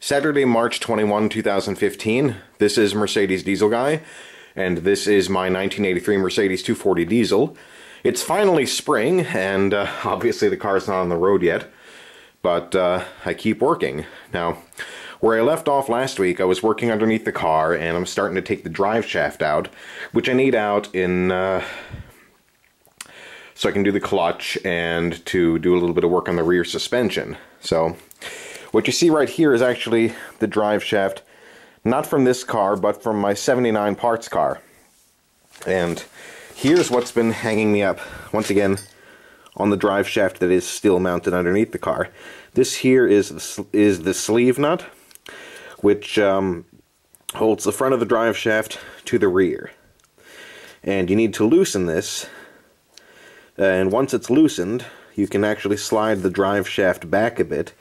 Saturday, March 21, 2015. This is Mercedes Diesel Guy, and this is my 1983 Mercedes 240 diesel. It's finally spring, and obviously the car's not on the road yet, but I keep working. Now, where I left off last week, I was working underneath the car, and I'm starting to take the drive shaft out, which I need out in so I can do the clutch and to do a little bit of work on the rear suspension. So what you see right here is actually the drive shaft, not from this car, but from my 79 parts car. And here's what's been hanging me up, once again, on the drive shaft that is still mounted underneath the car. This here is the sleeve nut, which holds the front of the drive shaft to the rear. And you need to loosen this, and once it's loosened, you can actually slide the drive shaft back a bit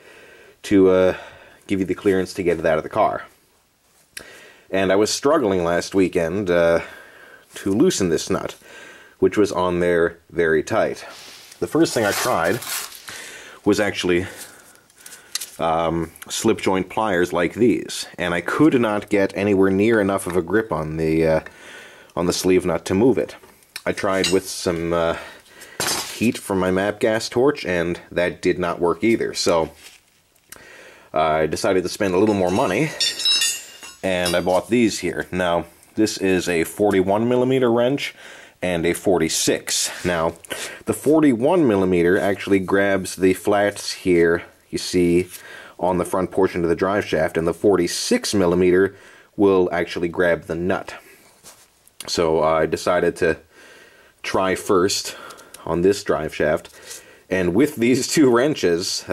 to give you the clearance to get it out of the car. And I was struggling last weekend to loosen this nut, which was on there very tight. The first thing I tried was actually slip joint pliers like these, and I could not get anywhere near enough of a grip on the sleeve nut to move it. I tried with some heat from my MAP gas torch, and that did not work either. So I decided to spend a little more money, and I bought these here. Now, this is a 41mm wrench and a 46. Now, the 41mm actually grabs the flats here, you see, on the front portion of the drive shaft, and the 46mm will actually grab the nut. So I decided to try first on this drive shaft, and with these two wrenches,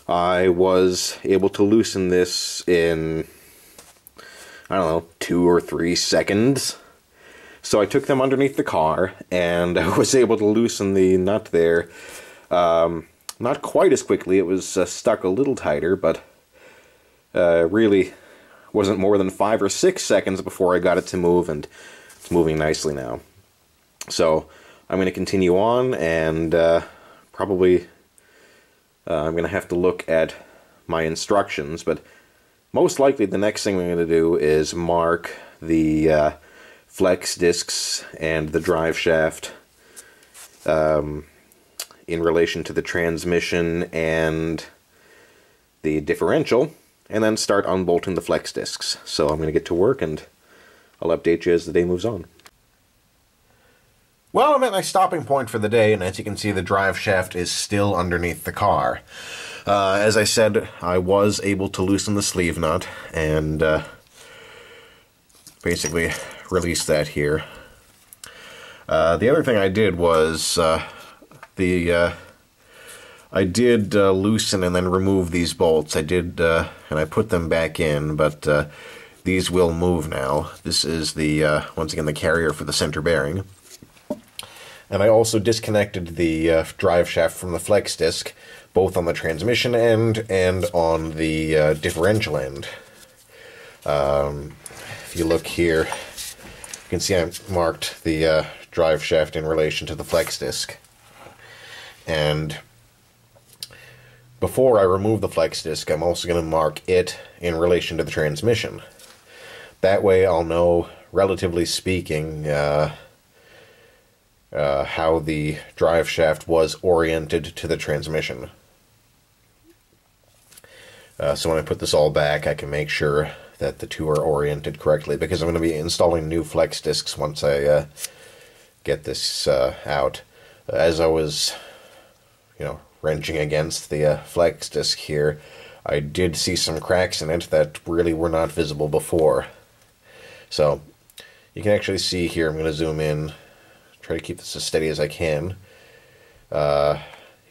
I was able to loosen this in, I don't know, 2 or 3 seconds. So I took them underneath the car, and I was able to loosen the nut there. Not quite as quickly, it was stuck a little tighter, but really wasn't more than 5 or 6 seconds before I got it to move, and it's moving nicely now. So I'm going to continue on, and probably I'm going to have to look at my instructions, but most likely the next thing we're going to do is mark the flex discs and the drive shaft in relation to the transmission and the differential, and then start unbolting the flex discs. So I'm going to get to work, and I'll update you as the day moves on. Well, I'm at my stopping point for the day, and as you can see, the drive shaft is still underneath the car. As I said, I was able to loosen the sleeve nut and basically release that here. The other thing I did was I did loosen and then remove these bolts. I did, and I put them back in, but these will move now. This is the once again the carrier for the center bearing. And I also disconnected the drive shaft from the flex disc, both on the transmission end and on the differential end. If you look here, you can see I marked the drive shaft in relation to the flex disc. And before I remove the flex disc, I'm also going to mark it in relation to the transmission. That way I'll know, relatively speaking, how the drive shaft was oriented to the transmission. So when I put this all back, I can make sure that the two are oriented correctly, because I'm going to be installing new flex discs once I get this out. As I was, wrenching against the flex disc here, I did see some cracks in it that really were not visible before. So you can actually see here, I'm going to zoom in, try to keep this as steady as I can. You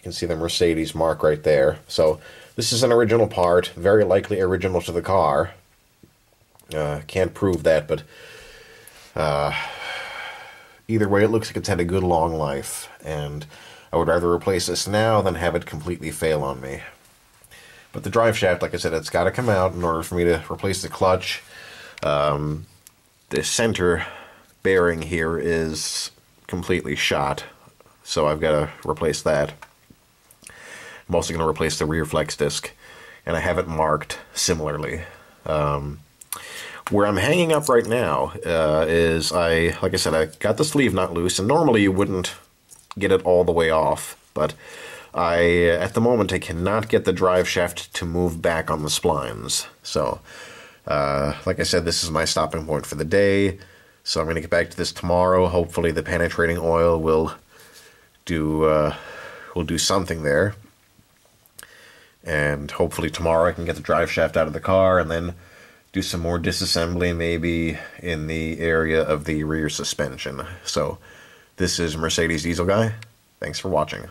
can see the Mercedes mark right there. So this is an original part, very likely original to the car. Can't prove that, but either way, it looks like it's had a good long life, and I would rather replace this now than have it completely fail on me. But the drive shaft, like I said, it's got to come out in order for me to replace the clutch. The center bearing here is completely shot, so I've got to replace that. I'm also going to replace the rear flex disc, and I have it marked similarly. Where I'm hanging up right now is, like I said, I got the sleeve nut loose, and normally you wouldn't get it all the way off, but at the moment, I cannot get the drive shaft to move back on the splines. So, like I said, this is my stopping point for the day, so I'm going to get back to this tomorrow. Hopefully the penetrating oil will do something there. And hopefully tomorrow I can get the drive shaft out of the car and then do some more disassembly, maybe in the area of the rear suspension. So, this is Mercedes Diesel Guy. Thanks for watching.